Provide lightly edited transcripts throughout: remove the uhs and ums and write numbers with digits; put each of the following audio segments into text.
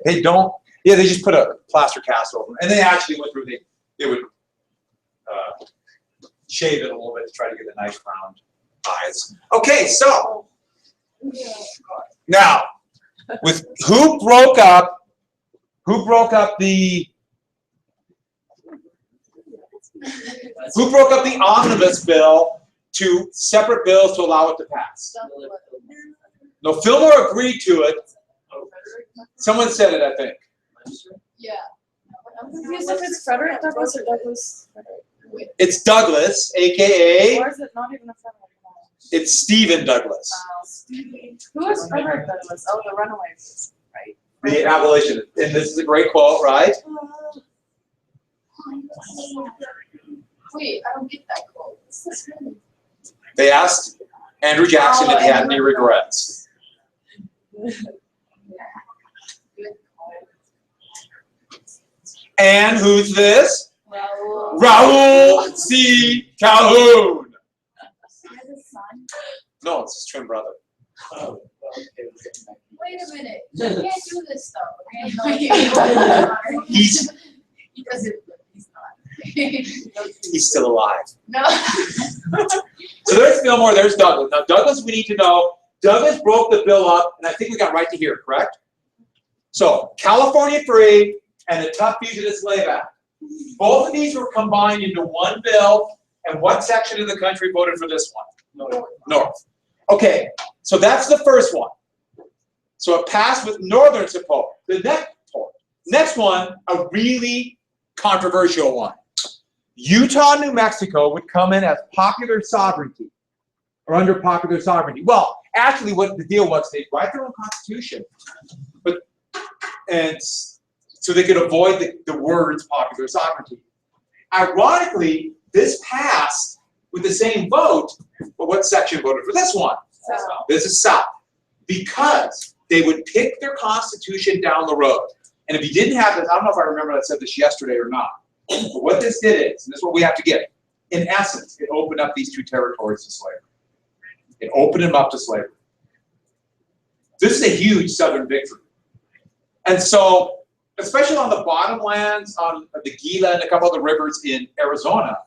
They don't. Yeah, they just put a plaster cast over them, and they actually went through. They would shave it a little bit to try to get a nice round eyes. Okay, so now with who broke up the omnibus bill to separate bills to allow it to pass? No, Fillmore agreed to it. Someone said it, I think. Yeah. I'm confused if it's Frederick Douglass or Douglas Frederick. It's Douglas, aka. Or is it not even a Frederick? It's Stephen Douglas. Who is Frederick Douglass? Oh, the Runaways, right? The abolitionist. And this is a great quote, right? Wait, I don't get that quote. What's this mean? They asked Andrew Jackson if he had any regrets. And who's this? Raoul C. Calhoun. No, it's his twin brother. Oh, okay. Wait a minute. You can't do this stuff, okay? He doesn't. He's not. He's still alive. No. So there's Fillmore, there's Douglas. Now Douglas, we need to know, Douglas broke the bill up, and I think we got right to here, correct? So California Free and the Tough Fugitive Slave Act. Both of these were combined into one bill, and what section of the country voted for this one? North. Okay, so that's the first one. So it passed with northern support. The next one, a really controversial one. Utah, New Mexico would come in as popular sovereignty, or under popular sovereignty. Well, actually what the deal was, they write their own constitution, and so they could avoid the words popular sovereignty. Ironically, this passed with the same vote, but what section voted for this one? South. This is South. Because they would pick their constitution down the road. And if you didn't have this, I don't know if I remember I said this yesterday or not, but what this did is, and this is what we have to get, in essence, it opened up these two territories to slavery. It opened them up to slavery. This is a huge Southern victory. And so, especially on the bottomlands, on the Gila and a couple of the rivers in Arizona,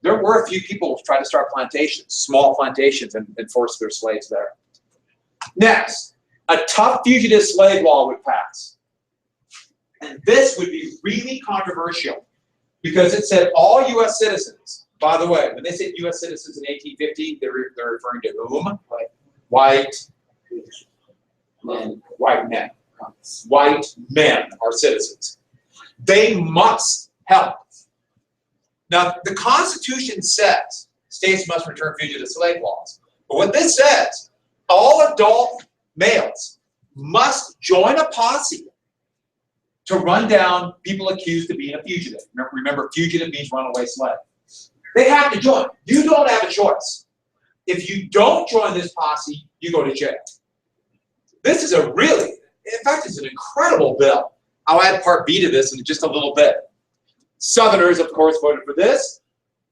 there were a few people who tried to start plantations, small plantations, and force their slaves there. Next, a tough fugitive slave law would pass. And this would be really controversial because it said all U.S. citizens, by the way, when they say U.S. citizens in 1850, they're referring to whom? White men. White men. White men are citizens. They must help. Now, the Constitution says states must return fugitive slave laws. But what this says, all adult males must join a posse to run down people accused of being a fugitive. Remember, fugitive means runaway slave. They have to join. You don't have a choice. If you don't join this posse, you go to jail. This is a really, in fact, it's an incredible bill. I'll add Part B to this in just a little bit. Southerners, of course, voted for this.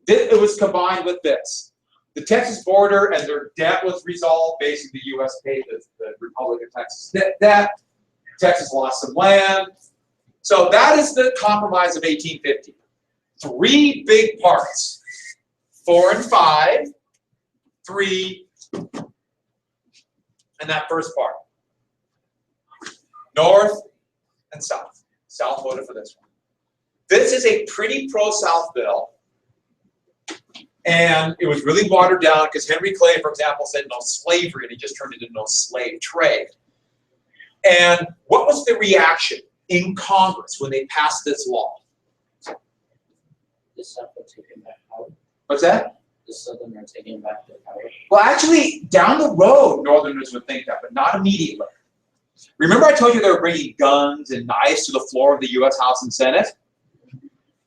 It was combined with this. The Texas border and their debt was resolved. Basically, the U.S. paid the Republic of Texas debt. Texas lost some land. So that is the Compromise of 1850. 3 big parts. 4 and 5, 3, and that first part. North and South. South voted for this one. This is a pretty pro-South bill. And it was really watered down because Henry Clay, for example, said no slavery, and he just turned it into no slave trade. And what was the reaction in Congress when they passed this law? The South are taking back power. What's that? The Southern are taking back their power. Well, actually, down the road, Northerners would think that, but not immediately. Remember I told you they were bringing guns and knives to the floor of the U.S. House and Senate?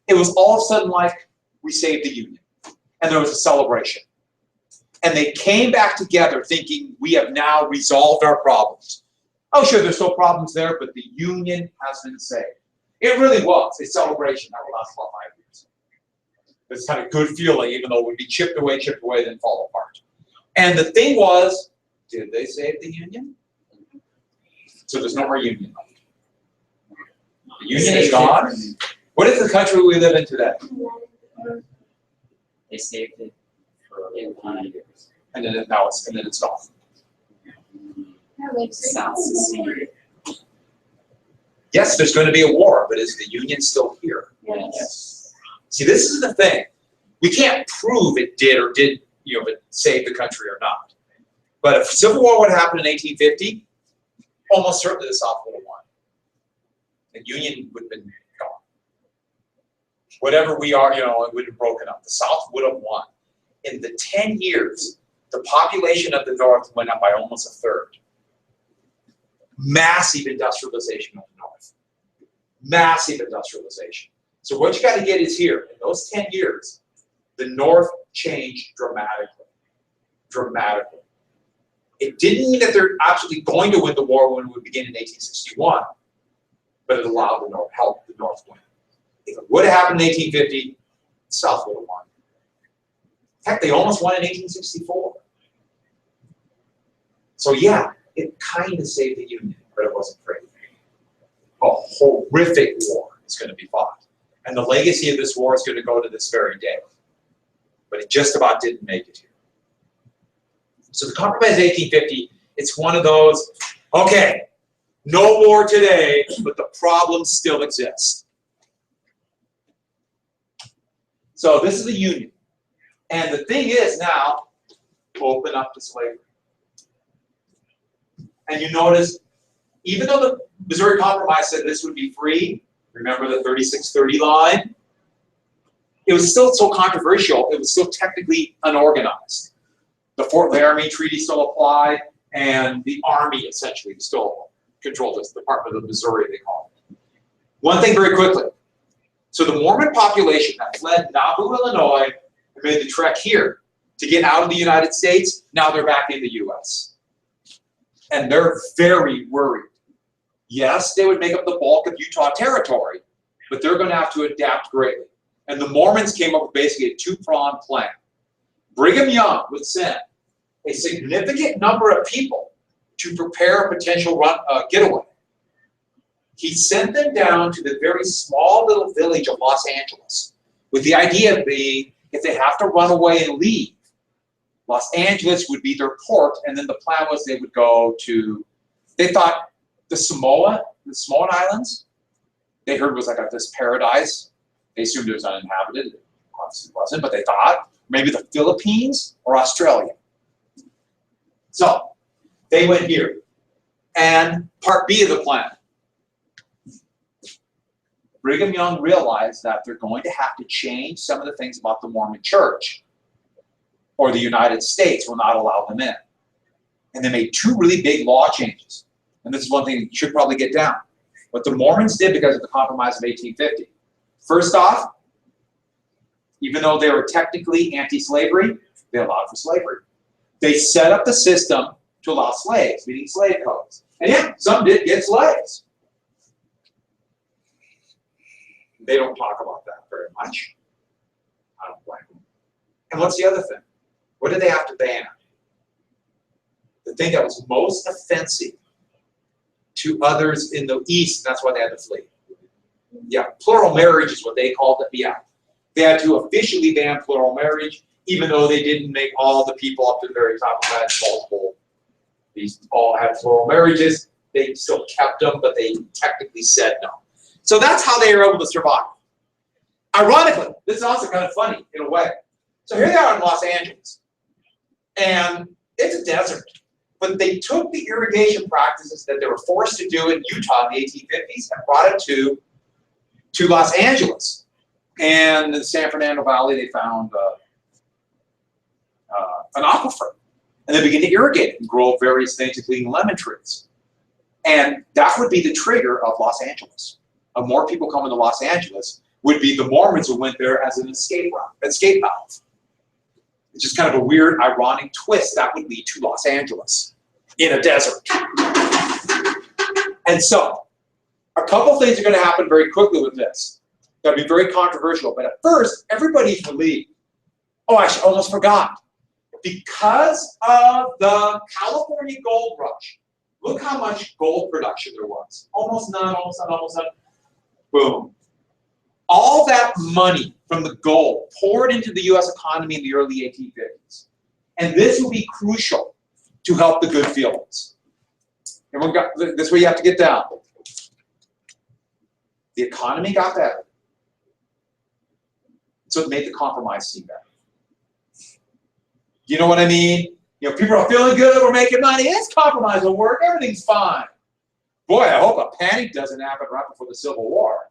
It was all of a sudden like, we saved the Union. And there was a celebration. And they came back together thinking, we have now resolved our problems. Oh, sure, there's still problems there, but the Union has been saved. It really was a celebration that would last about 5 years. This kind of good feeling, even though it would be chipped away, then fall apart. And the thing was, did they save the Union? So there's no more union left. The union is gone. What is the country we live in today? They saved it for 800 years. And then it's gone. That makes sense. South Seceded. Yes, there's going to be a war, but is the union still here? Yes. See, this is the thing. We can't prove it did or did, if it saved the country or not. But if Civil War would happen in 1850, almost certainly the South would have won. The Union would have been gone. Whatever we are, it would have broken up. The South would have won. In the 10 years, the population of the North went up by almost a third. Massive industrialization of the North. Massive industrialization. So what you got to get is here, in those 10 years, the North changed dramatically. Dramatically. It didn't mean that they're absolutely going to win the war when it would begin in 1861, but it allowed the North, helped the North win. If it would have happened in 1850, the South would have won. Heck, they almost won in 1864. So yeah, it kind of saved the Union, but it wasn't great. A horrific war is going to be fought. And the legacy of this war is going to go to this very day. But it just about didn't make it here. So the Compromise of 1850, it's one of those, okay, no war today, but the problems still exist. So this is the Union. And the thing is now, open up to slavery. And you notice, even though the Missouri Compromise said this would be free, remember the 3630 line? It was still so controversial, it was still technically unorganized. The Fort Laramie Treaty still applied, and the Army essentially still controlled this, the Department of Missouri, they call it. One thing very quickly. So the Mormon population that fled Nauvoo, Illinois, and made the trek here to get out of the United States, now they're back in the US. And they're very worried. Yes, they would make up the bulk of Utah territory, but they're going to have to adapt greatly. And the Mormons came up with basically a two-pronged plan. Brigham Young would send a significant number of people to prepare a potential getaway. He sent them down to the very small little village of Los Angeles, with the idea being, if they have to run away and leave, Los Angeles would be their port, and then the plan was they would go to, they thought the Samoan Islands, they heard was like this paradise. They assumed it was uninhabited. It obviously wasn't, but they thought maybe the Philippines or Australia. So they went here. And part B of the plan, Brigham Young realized that they're going to have to change some of the things about the Mormon Church, or the United States will not allow them in. And they made two really big law changes. And this is one thing you should probably get down. What the Mormons did because of the Compromise of 1850. First off, even though they were technically anti-slavery, they allowed for slavery. They set up the system to allow slaves, meaning slave codes. And yeah, some did get slaves. They don't talk about that very much. I don't blame them. And what's the other thing? What did they have to ban? The thing that was most offensive to others in the East, and that's why they had to flee. Yeah, plural marriage is what they called it. Yeah. They had to officially ban plural marriage, even though they didn't make all the people up to the very top of that multiple. These all had plural marriages. They still kept them, but they technically said no. So that's how they were able to survive. Ironically, this is also kind of funny in a way. So here they are in Los Angeles, and it's a desert. But they took the irrigation practices that they were forced to do in Utah in the 1850s and brought it to Los Angeles. And in the San Fernando Valley, they found an aquifer. And they began to irrigate it and grow various things, including lemon trees. And that would be the trigger of Los Angeles. Of more people coming to Los Angeles would be the Mormons who went there as an escape valve. It's just kind of a weird, ironic twist that would lead to Los Angeles in a desert. And so, a couple things are going to happen very quickly with this. That'll be very controversial, but at first, everybody's relieved. Oh, I almost forgot. Because of the California gold rush, Look how much gold production there was. Almost none, almost none, almost none. Boom. All that money from the gold poured into the US economy in the early 1850s. And this will be crucial to help the good feelings. Everyone got, this is where you have to get down. The economy got better. So it made the compromise seem better. You know what I mean? You know, people are feeling good, we're making money, it's compromise will work, everything's fine. Boy, I hope a panic doesn't happen right before the Civil War.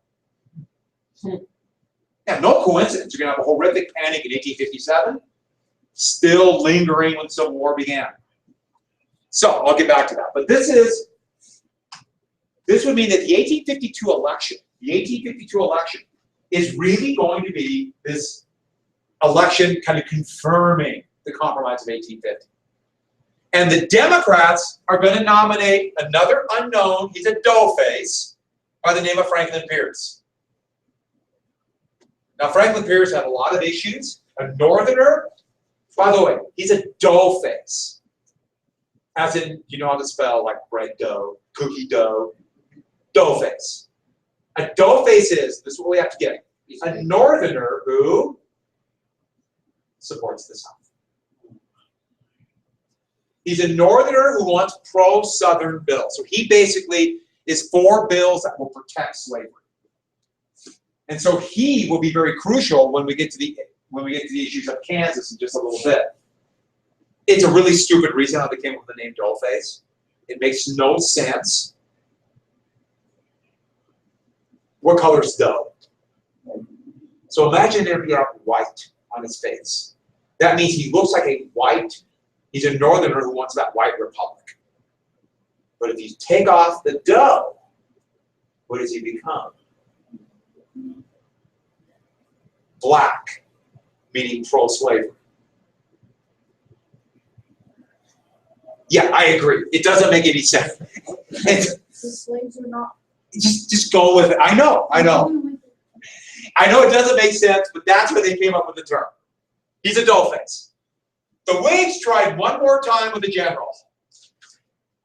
Yeah, no coincidence. You're going to have a horrific panic in 1857, still lingering when the Civil War began. So, I'll get back to that. But this would mean that the 1852 election is really going to be this election kind of confirming the Compromise of 1850. And the Democrats are going to nominate another unknown, he's a doughface, by the name of Franklin Pierce. Now, Franklin Pierce had a lot of issues. A northerner, by the way, he's a doughface. As in, you know how to spell like bread dough, cookie dough, doughface. A doughface is, this is what we have to get, a northerner who supports the South. He's a northerner who wants pro-Southern bills. So he basically is for bills that will protect slavery. And so he will be very crucial when we get to the issues of Kansas in just a little bit. It's a really stupid reason how they came up with the name Doughface. It makes no sense. What color is dough? So imagine if you have white on his face. That means he looks like a white, he's a northerner who wants that white republic. But if you take off the dough, what does he become? Black, meaning pro-slavery. Yeah, I agree. It doesn't make any sense. The slaves are not. Just go with it. I know. I know it doesn't make sense, but that's where they came up with the term. He's a doughface. The Whigs tried one more time with the general,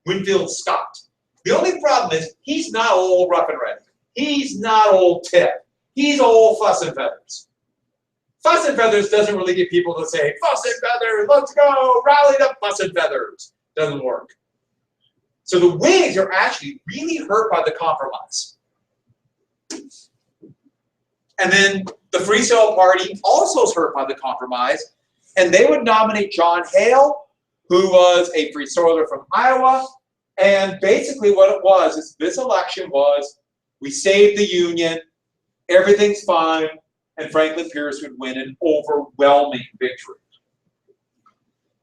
Winfield Scott. The only problem is he's not old rough and ready. He's not old Ted. He's old fuss and feathers. Fuss and feathers doesn't really get people to say, fuss and feathers, let's go, rally the fuss and feathers. Doesn't work. So the Whigs are actually really hurt by the compromise. And then the Free Soil Party also is hurt by the compromise, and they would nominate John Hale, who was a Free Soiler from Iowa, and basically what it was is this election was, we saved the Union, everything's fine, and Franklin Pierce would win an overwhelming victory.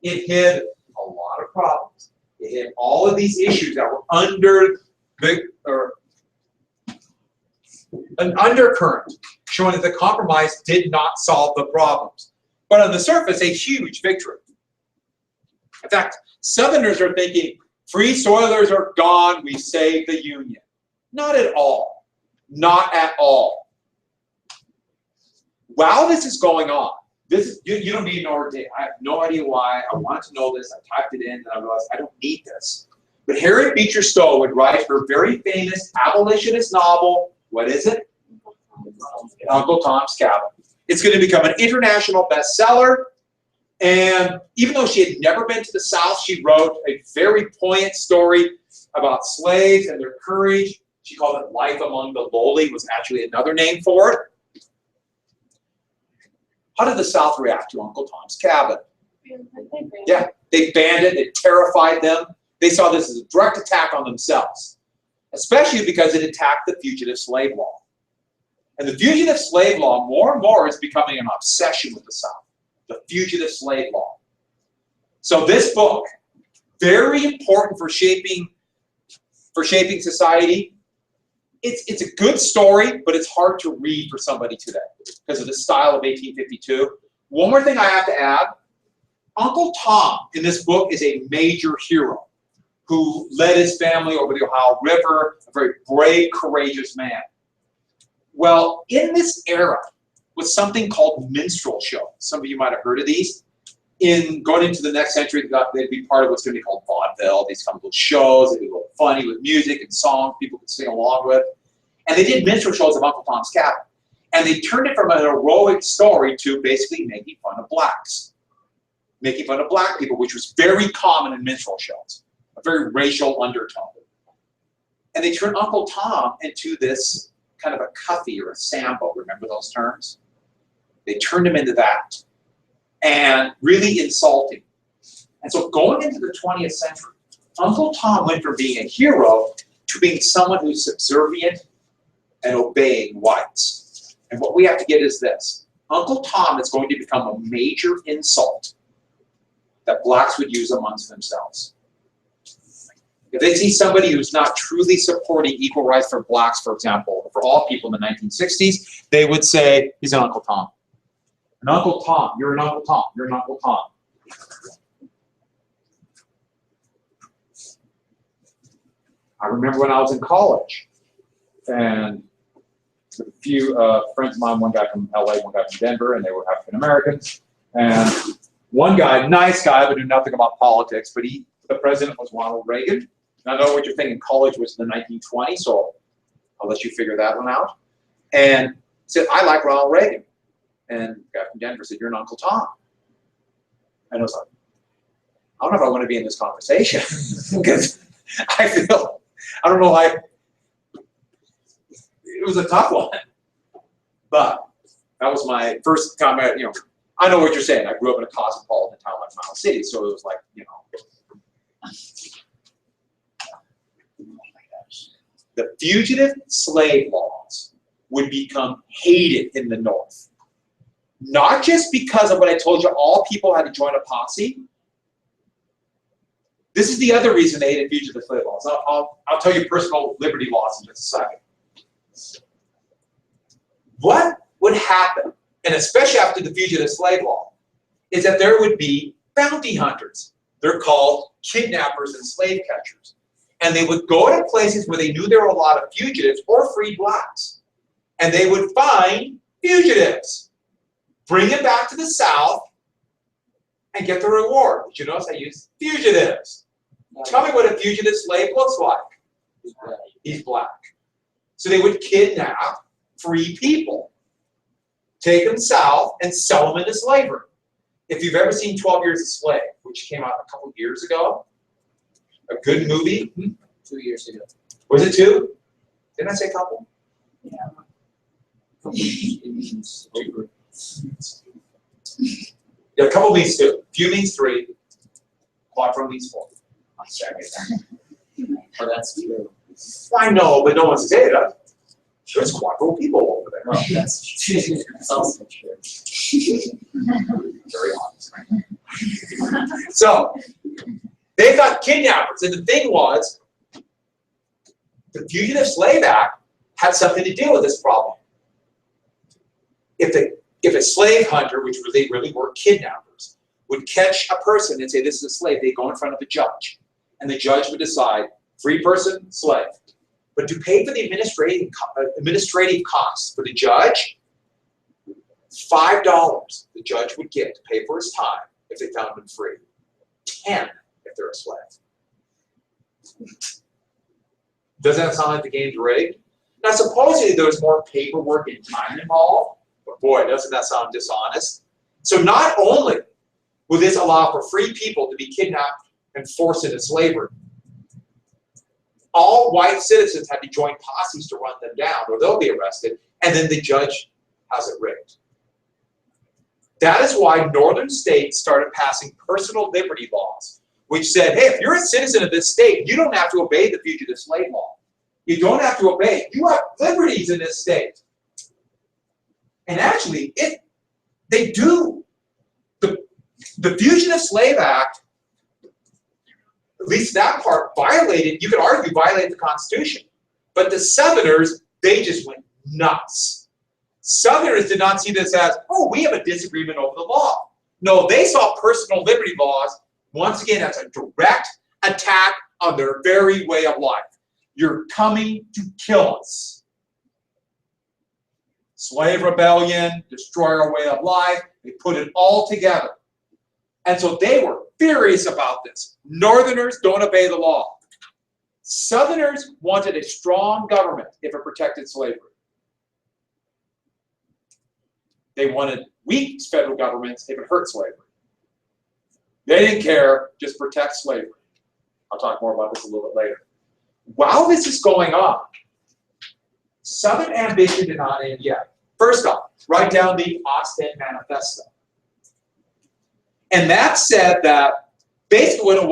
It hid a lot of problems. It hid all of these issues that were under an undercurrent, showing that the compromise did not solve the problems. But on the surface, a huge victory. In fact, Southerners are thinking, Free Soilers are gone, we saved the Union. Not at all. Not at all. While this is going on, this is, you don't need to know, I have no idea why, I wanted to know this, I typed it in, and I realized I don't need this. But Harriet Beecher Stowe would write her very famous abolitionist novel, what is it? Uncle Tom's Cabin. It's going to become an international bestseller, and even though she had never been to the South, she wrote a very poignant story about slaves and their courage. She called it Life Among the Lowly, was actually another name for it. How did the South react to Uncle Tom's Cabin? Yeah, they banned it, it terrified them. They saw this as a direct attack on themselves, especially because it attacked the fugitive slave law. And the fugitive slave law, more and more, is becoming an obsession with the South, the fugitive slave law. So this book, very important for shaping society. It's a good story, but it's hard to read for somebody today because of the style of 1852. One more thing I have to add. Uncle Tom in this book is a major hero who led his family over the Ohio River, a very brave, courageous man. Well, in this era was something called minstrel shows. Some of you might have heard of these. in going into the next century, they'd be part of what's going to be called vaudeville. These kind of little shows. They'd be a little funny with music and songs people could sing along with. And they did minstrel shows of Uncle Tom's Cabin. And they turned it from an heroic story to basically making fun of blacks. Making fun of black people, which was very common in minstrel shows. A very racial undertone. And they turned Uncle Tom into this kind of a cuffy or a sambo. Remember those terms? They turned him into that. And really insulting. And so going into the 20th century, Uncle Tom went from being a hero to being someone who's subservient and obeying whites. And what we have to get is this. Uncle Tom is going to become a major insult that blacks would use amongst themselves. If they see somebody who's not truly supporting equal rights for blacks, for example, for all people in the 1960s, they would say, he's an Uncle Tom. An Uncle Tom, you're an Uncle Tom, you're an Uncle Tom. I remember when I was in college, and a few friends of mine, one guy from LA, one guy from Denver, and they were African Americans. And one guy, nice guy, but knew nothing about politics, but the president was Ronald Reagan. And I know what you're thinking, college was in the 1920s, so I'll let you figure that one out. And he said, I like Ronald Reagan. And the guy from Denver said, you're an Uncle Tom. And I was like, I don't know if I want to be in this conversation. Because I feel, I don't know why. It was a tough one. But that was my first comment, I know what you're saying. I grew up in a cosmopolitan town like Mountain City, so it was like, The fugitive slave laws would become hated in the North. Not just because of what I told you, all people had to join a posse. This is the other reason they hated fugitive slave laws. I'll tell you personal liberty laws in just a second. What would happen, and especially after the fugitive slave law, is that there would be bounty hunters. They're called kidnappers and slave catchers. And they would go to places where they knew there were a lot of fugitives or freed blacks. And they would find fugitives, bring them back to the South, and get the reward. Did you notice I used fugitives? Tell me what a fugitive slave looks like. He's black. So they would kidnap free people, take them south, and sell them into slavery. If you've ever seen 12 Years a Slave, which came out a couple years ago, a good movie. 2 years ago. Was it 2? Didn't I say couple? Yeah. It means over. Yeah, a couple means 2. Few means 3. Quattro means 4. Oh, that's true. I know, but no one's saying it. There's quattro people over there. Oh, that's true. That's also true. Very honest. So, they got kidnappers, and the thing was, the Fugitive Slave Act had something to do with this problem. If a slave hunter, which they really were kidnappers, would catch a person and say, this is a slave, they go in front of a judge. And the judge would decide, free person, slave. But to pay for the administrative costs for the judge, $5 the judge would get to pay for his time if they found him free. 10 if they're a slave. Doesn't that sound like the game's rigged? Now, supposedly there was more paperwork and time involved, but boy, doesn't that sound dishonest? So not only would this allow for free people to be kidnapped and forced into slavery, all white citizens had to join posses to run them down, or they'll be arrested, and then the judge has it rigged. That is why northern states started passing personal liberty laws, which said, hey, if you're a citizen of this state, you don't have to obey the fugitive slave law. You don't have to obey it. You have liberties in this state. And actually, they do. The Fugitive Slave Act, at least that part, violated, you could argue, violated the Constitution. But the Southerners, they just went nuts. Southerners did not see this as, oh, we have a disagreement over the law. No, they saw personal liberty laws, once again, as a direct attack on their very way of life. You're coming to kill us. Slave rebellion, destroy our way of life, they put it all together. And so they were furious about this. Northerners don't obey the law. Southerners wanted a strong government if it protected slavery. They wanted weak federal governments if it hurt slavery. They didn't care, just protect slavery. I'll talk more about this a little bit later. While this is going on, Southern ambition did not end yet. First off, write down the Austin Manifesto. And that said that basically what it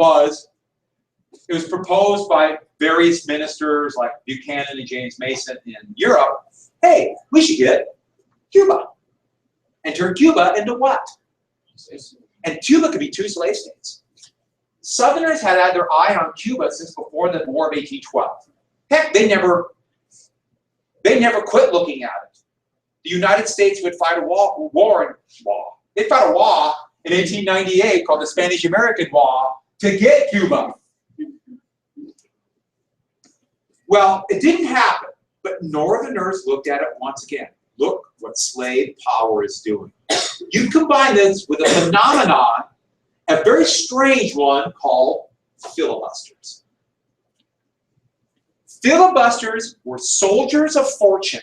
was proposed by various ministers like Buchanan and James Mason in Europe. Hey, we should get Cuba. And turn Cuba into what? And Cuba could be 2 slave states. Southerners had had their eye on Cuba since before the War of 1812. Heck, they never quit looking at it. The United States would fight a war. They'd fight a war in 1898 called the Spanish-American War to get Cuba. Well, it didn't happen, but Northerners looked at it once again. Look what slave power is doing. You combine this with a phenomenon, a very strange one called filibusters. Filibusters were soldiers of fortune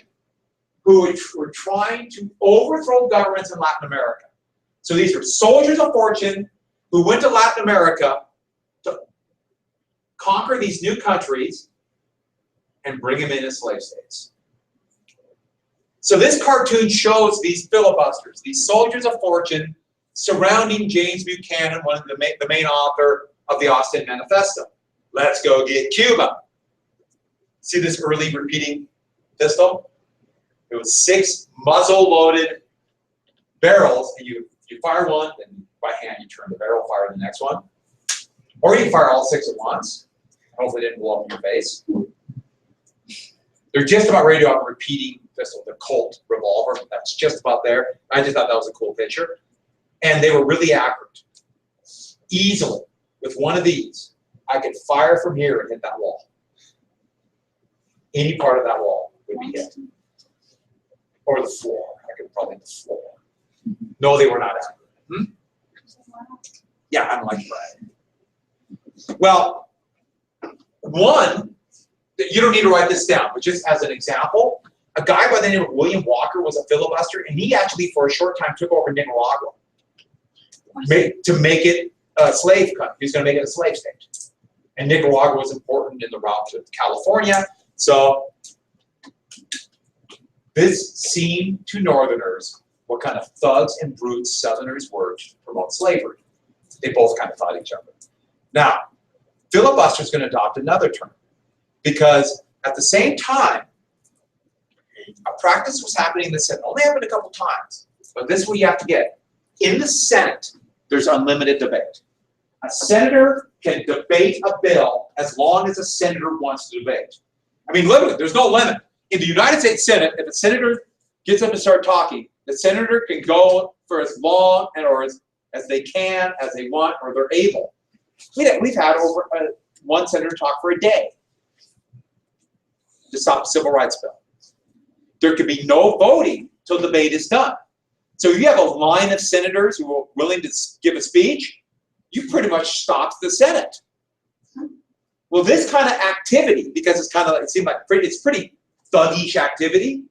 who were trying to overthrow governments in Latin America. So these are soldiers of fortune who went to Latin America to conquer these new countries and bring them in as slave states. So this cartoon shows these filibusters, these soldiers of fortune, surrounding James Buchanan, one of the main author of the Austin Manifesto. Let's go get Cuba. See this early repeating pistol? It was 6 muzzle-loaded barrels, and you fire one, and by hand you turn the barrel, fire the next one. Or you can fire all 6 at once. Hopefully it didn't blow up in your face. They're just about ready to have a repeating pistol, the Colt revolver. That's just about there. I just thought that was a cool picture. And they were really accurate. Easily, with one of these, I could fire from here and hit that wall. Any part of that wall would be hit. Or the floor. I could probably hit the floor. No, they were not accurate. Yeah, I don't like that. Well, one, you don't need to write this down, but just as an example, a guy by the name of William Walker was a filibuster, and he actually, for a short time, took over Nicaragua to make it a slave country. He was going to make it a slave state. And Nicaragua was important in the route to California. So this seemed to Northerners what kind of thugs and brutes Southerners were to promote slavery. They both kind of fought each other. Now, filibuster is going to adopt another term, because at the same time, a practice was happening in the Senate. Only happened a couple times, but this is what you have to get. In the Senate, there's unlimited debate. A senator can debate a bill as long as a senator wants to debate. I mean, literally, there's no limit. In the United States Senate, if a senator gets up and starts talking, the senator can go for as long or as they can, as they want, or they're able. We've had over one senator talk for a day to stop the civil rights bill. There could be no voting till the debate is done. So if you have a line of senators who are willing to give a speech, you pretty much stopped the Senate. Well, this kind of activity, because it's kind of like, it seemed like it's pretty thuggish activity,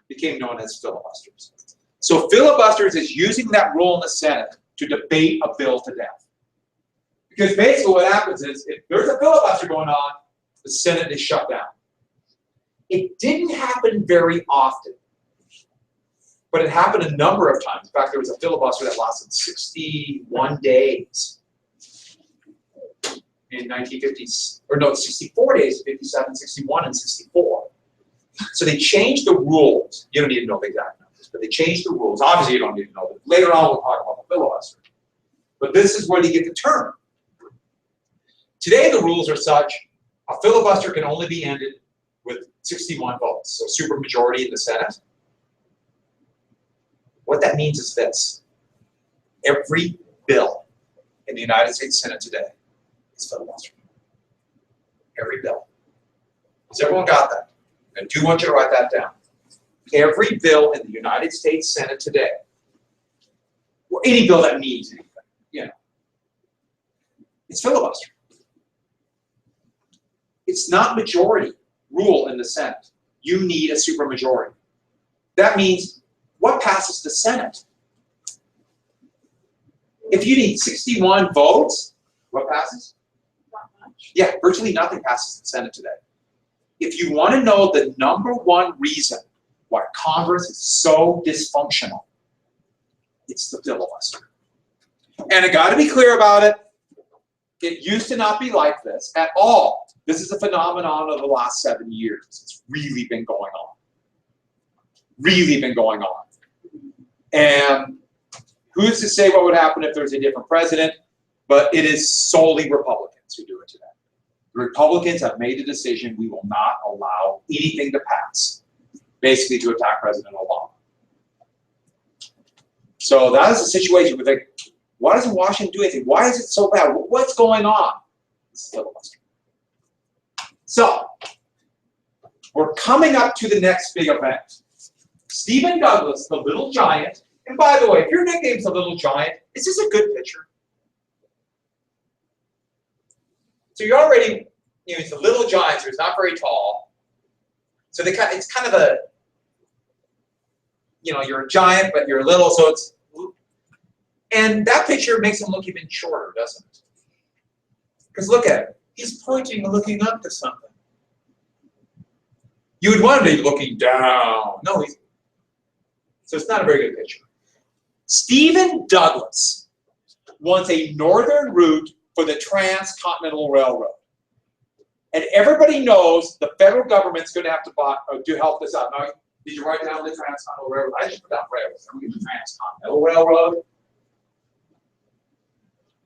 became known as filibusters. So filibusters is using that role in the Senate to debate a bill to death. Because basically what happens is, if there's a filibuster going on, the Senate is shut down. It didn't happen very often, but it happened a number of times. In fact, there was a filibuster that lasted 61 days in 1950s, or no, 64 days, 57, 61, and 64. So they changed the rules. You don't need to know the exact numbers, but they changed the rules. Obviously, you don't need to know them. Later on, we'll talk about the filibuster. But this is where they get the term. Today, the rules are such, a filibuster can only be ended with 61 votes, so supermajority in the Senate. What that means is this. Every bill in the United States Senate today is filibuster. Every bill. Has everyone got that? I do want you to write that down. Every bill in the United States Senate today, or any bill that means anything, It's filibuster. It's not majority rule in the Senate. You need a supermajority. That means what passes the Senate? If you need 61 votes, what passes? Not much. Yeah, virtually nothing passes the Senate today. If you want to know the #1 reason why Congress is so dysfunctional, it's the filibuster. And I got to be clear about it. It used to not be like this at all. This is a phenomenon of the last 7 years. It's really been going on. Really been going on. And who's to say what would happen if there's a different president? But it is solely Republicans who do it today. The Republicans have made the decision we will not allow anything to pass, basically to attack President Obama. So that is a situation where they, why doesn't Washington do anything? Why is it so bad? What's going on? It's filibuster. So, we're coming up to the next big event. Stephen Douglas, the little giant, and by the way, if your nickname's the little giant, is this a good picture? So you're already, you know, he's a little giant, so he's not very tall. So it's kind of a, you know, you're a giant, but you're little, so it's, and that picture makes him look even shorter, doesn't it? Because look at him. He's pointing and looking up to something. You would want to be looking down. No, so it's not a very good picture. Stephen Douglas wants a northern route for the Transcontinental Railroad. And everybody knows the federal government's going to have to help this out. Now, did you write down the Transcontinental Railroad? I just put down railroad. I'm going to get the Transcontinental Railroad.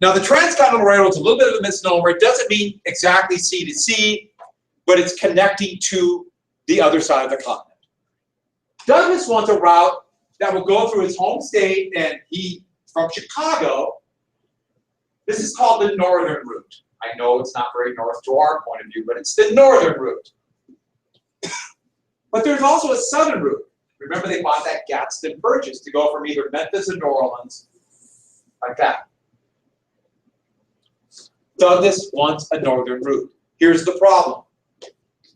Now, the Transcontinental Railroad is a little bit of a misnomer. It doesn't mean exactly sea to sea, but it's connecting to the other side of the continent. Douglas wants a route that will go through his home state, and from Chicago. This is called the northern route. I know it's not very north to our point of view, but it's the northern route. But there's also a southern route. Remember, they bought that Gadsden Purchase to go from either Memphis or New Orleans, like that. Douglas wants a northern route. Here's the problem.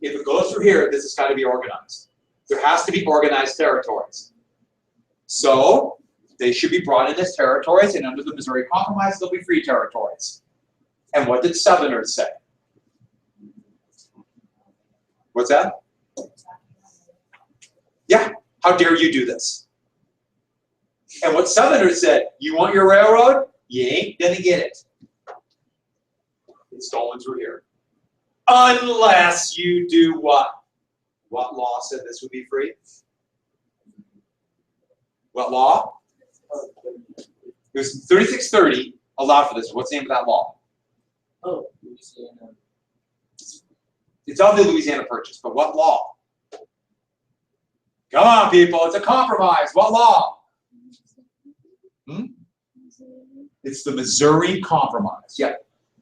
If it goes through here, this has got to be organized. There has to be organized territories. So they should be brought in as territories, and under the Missouri Compromise, they'll be free territories. And what did Southerners say? What's that? Yeah, how dare you do this? And what Southerners said, you want your railroad? You ain't gonna get it. It's stolen through here. Unless you do what? What law said this would be free? What law? It was 3630 allowed for this. What's the name of that law? Oh, Louisiana. It's of the Louisiana Purchase, but what law? Come on, people, it's a compromise. What law? It's the Missouri Compromise. Yeah,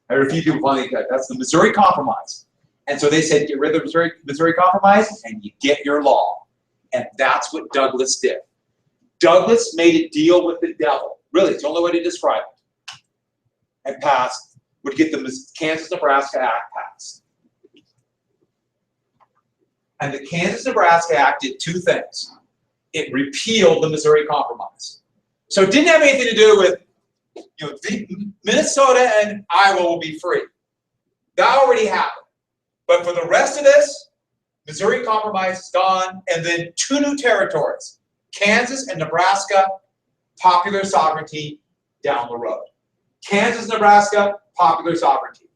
I heard a few people finally get that. That's the Missouri Compromise. And so they said, get rid of the Missouri Compromise, and you get your law. And that's what Douglas did. Douglas made a deal with the devil. Really, it's the only way to describe it. And passed, would get the Kansas-Nebraska Act passed. And the Kansas-Nebraska Act did two things. It repealed the Missouri Compromise. So it didn't have anything to do with, you know, Minnesota and Iowa will be free. That already happened. But for the rest of this, Missouri Compromise is gone, and then two new territories, Kansas and Nebraska, popular sovereignty down the road. Kansas, Nebraska, popular sovereignty,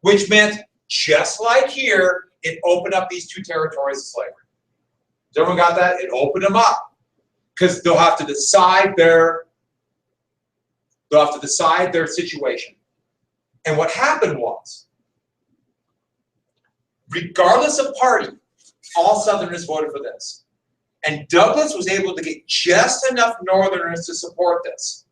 which meant, just like here, it opened up these two territories of slavery. Has everyone got that? It opened them up because they'll have to decide their situation. And what happened was, regardless of party, all Southerners voted for this. And Douglas was able to get just enough Northerners to support this.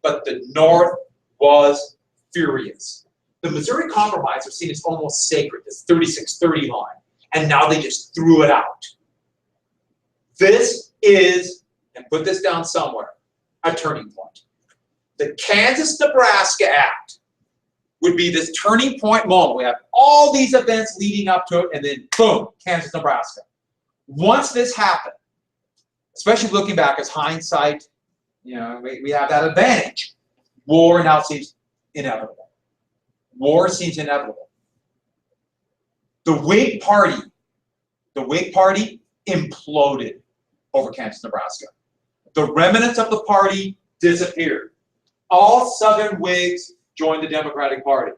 But the North was furious. The Missouri Compromise was seen as almost sacred, this 3630 line. And now they just threw it out. This is, and put this down somewhere, a turning point. The Kansas-Nebraska Act would be this turning point moment. We have all these events leading up to it, and then boom, Kansas, Nebraska. Once this happened, especially looking back as hindsight, you know, we have that advantage. War now seems inevitable. War seems inevitable. The Whig Party imploded over Kansas, Nebraska. The remnants of the party disappeared. All Southern Whigs joined the Democratic Party.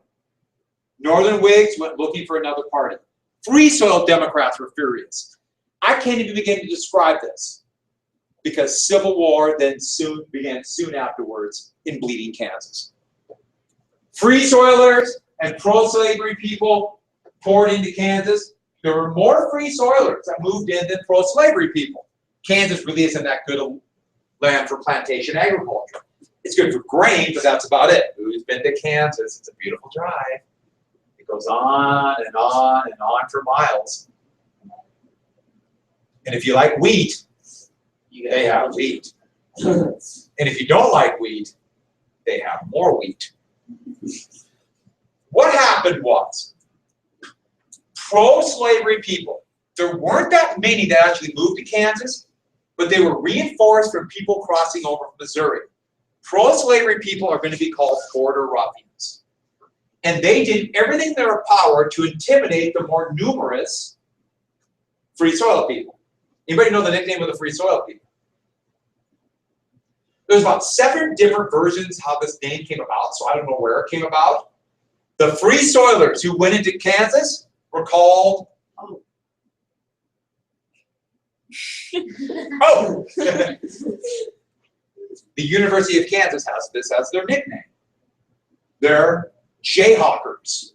Northern Whigs went looking for another party. Free soil Democrats were furious. I can't even begin to describe this because civil war then began soon afterwards in Bleeding, Kansas. Free soilers and pro-slavery people poured into Kansas. There were more free soilers that moved in than pro-slavery people. Kansas really isn't that good a land for plantation agriculture. It's good for grain, but that's about it. Who's been to Kansas? It's a beautiful drive. It goes on and on and on for miles. And if you like wheat, they have wheat. And if you don't like wheat, they have more wheat. What happened was, pro-slavery people, there weren't that many that actually moved to Kansas, but they were reinforced from people crossing over from Missouri. Pro-slavery people are going to be called border ruffians. And they did everything in their power to intimidate the more numerous free soil people. Anybody know the nickname of the free soil people? There's about 7 different versions how this name came about, so I don't know where it came about. The free soilers who went into Kansas were called the University of Kansas has this as their nickname. They're Jayhawkers.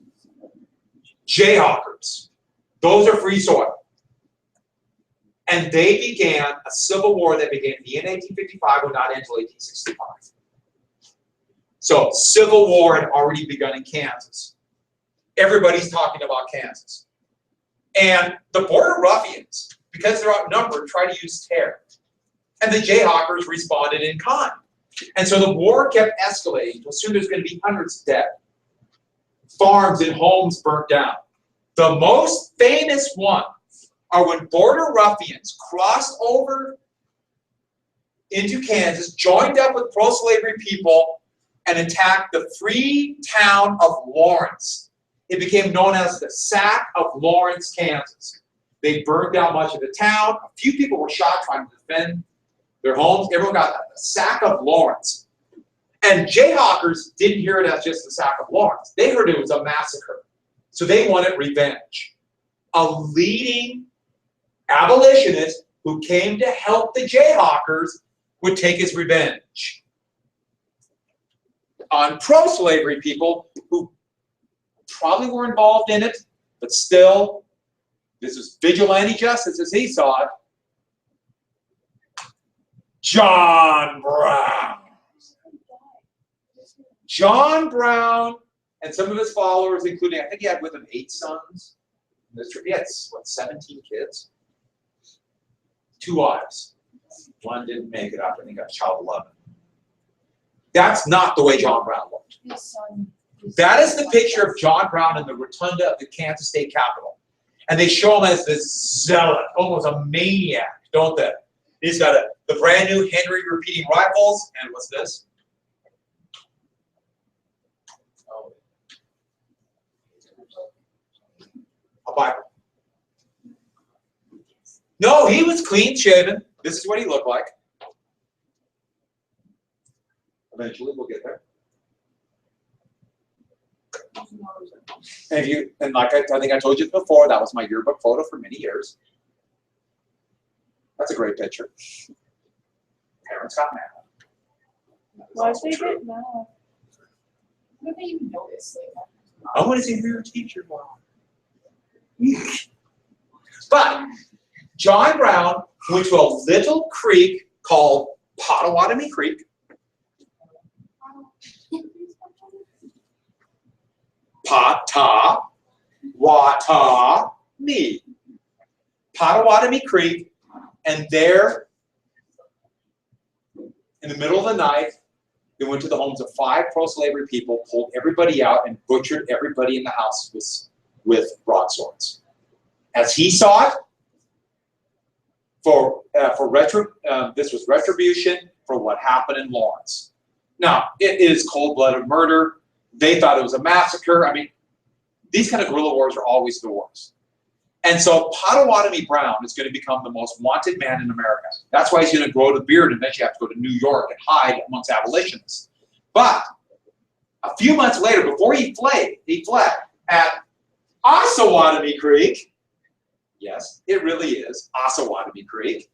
Jayhawkers. Those are free soil. And they began a civil war that began in 1855 and not until 1865. So civil war had already begun in Kansas. Everybody's talking about Kansas. And the border ruffians, because they're outnumbered, try to use terror. And the Jayhawkers responded in kind. And so the war kept escalating until soon there's going to be hundreds dead. Farms and homes burnt down. The most famous one are when border ruffians crossed over into Kansas, joined up with pro-slavery people, and attacked the free town of Lawrence. It became known as the Sack of Lawrence, Kansas. They burned down much of the town. A few people were shot trying to defend their homes. Everyone got that. The Sack of Lawrence. And Jayhawkers didn't hear it as just the Sack of Lawrence. They heard it was a massacre. So they wanted revenge. A leading abolitionist who came to help the Jayhawkers would take his revenge on pro-slavery people who probably were involved in it, but still, this is vigilante justice as he saw it. John Brown. John Brown and some of his followers, including, I think he had with him 8 sons. He had, what, 17 kids? 2 wives. One didn't make it up and he got child 11. That's not the way John Brown looked. That is the picture of John Brown in the rotunda of the Kansas State Capitol. And they show him as this zealot, almost a maniac, don't they? He's got the brand new Henry repeating rifles, and what's this? A Bible. No, he was clean shaven. This is what he looked like. Eventually, we'll get there. And like I think I told you before, that was my yearbook photo for many years. That's a great picture. Parents got mad. Why is it good now? What do you notice? I want to see who your teacher was. But John Brown went to a little creek called Pottawatomie Creek. Pottawatomie. Pottawatomie Creek, and there, in the middle of the night, They went to the homes of 5 pro-slavery people, pulled everybody out, and butchered everybody in the house with broadswords. As he saw it, this was retribution for what happened in Lawrence. Now, it is cold-blooded murder. They thought it was a massacre. I mean, these kind of guerrilla wars are always the worst. And so Potawatomi Brown is going to become the most wanted man in America. That's why he's going to grow the beard and eventually have to go to New York and hide amongst abolitionists. But a few months later, before he fled at Osawatomie Creek. Yes, it really is Osawatomie Creek.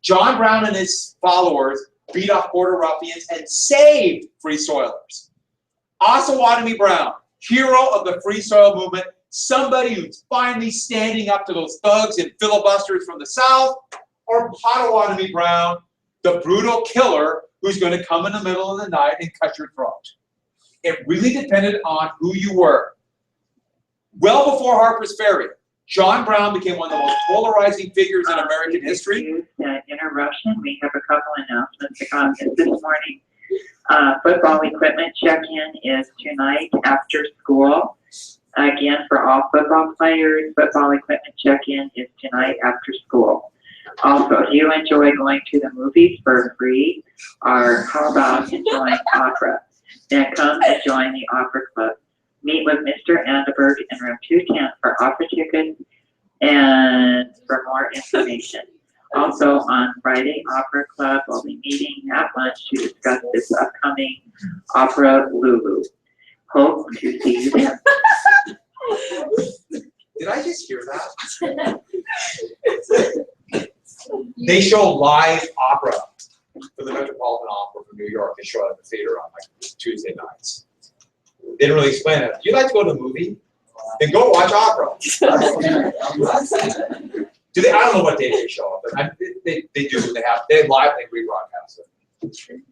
John Brown and his followers beat off border ruffians and saved Free Soilers. Osawatomie Brown, hero of the Free Soil movement, somebody who's finally standing up to those thugs and filibusters from the South, or Potawatomi Brown, the brutal killer who's going to come in the middle of the night and cut your throat. It really depended on who you were. Well before Harper's Ferry, John Brown became one of the most polarizing figures in American history. Interruption. We have a couple announcements this morning. Football equipment check-in is tonight after school. Again, for all football players, football equipment check-in is tonight after school. Also, if you enjoy going to the movies for free, or how about enjoying opera, then come and join the Opera Club. Meet with Mr. Anderberg in room 210 for opera tickets and for more information. Also, on Friday, Opera Club will be meeting at lunch to discuss this upcoming Opera Lulu. Hope to see you there. Did I just hear that? They show live opera for the Metropolitan Opera from New York. They show it at the theater on like Tuesday nights. They didn't really explain it. You'd like to go to the movie? Then go watch opera. Do they? I don't know what day they show up, but they do. They live. They rebroadcast it.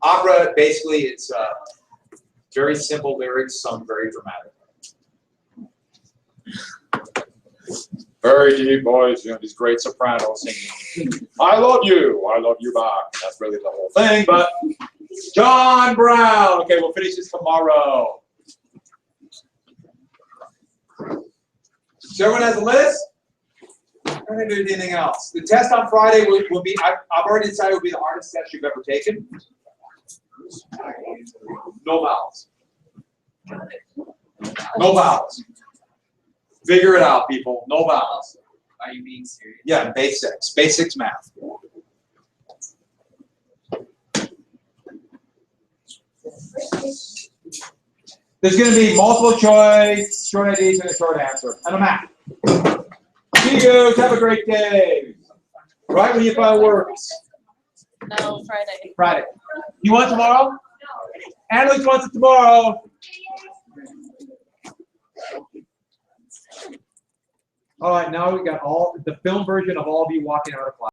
Opera, basically, it's very simple lyrics, sung very dramatically. Very deep voice, you know, these great sopranos singing, I love you back. That's really the whole thing, but John Brown. Okay, we'll finish this tomorrow. So everyone has a list? I'm not going to do anything else. The test on Friday will be, I've already decided, will be the hardest test you've ever taken. No vowels. No vowels. Figure it out, people. No vowels. Are you being serious? Yeah, basics. Basics math. There's going to be multiple choice, short IDs, and a short answer, and a map. See you. Have a great day. Right when you find works. No, Friday. Friday. You want tomorrow? Annalise wants it tomorrow. All right, now we got all the film version of all of you walking out of class.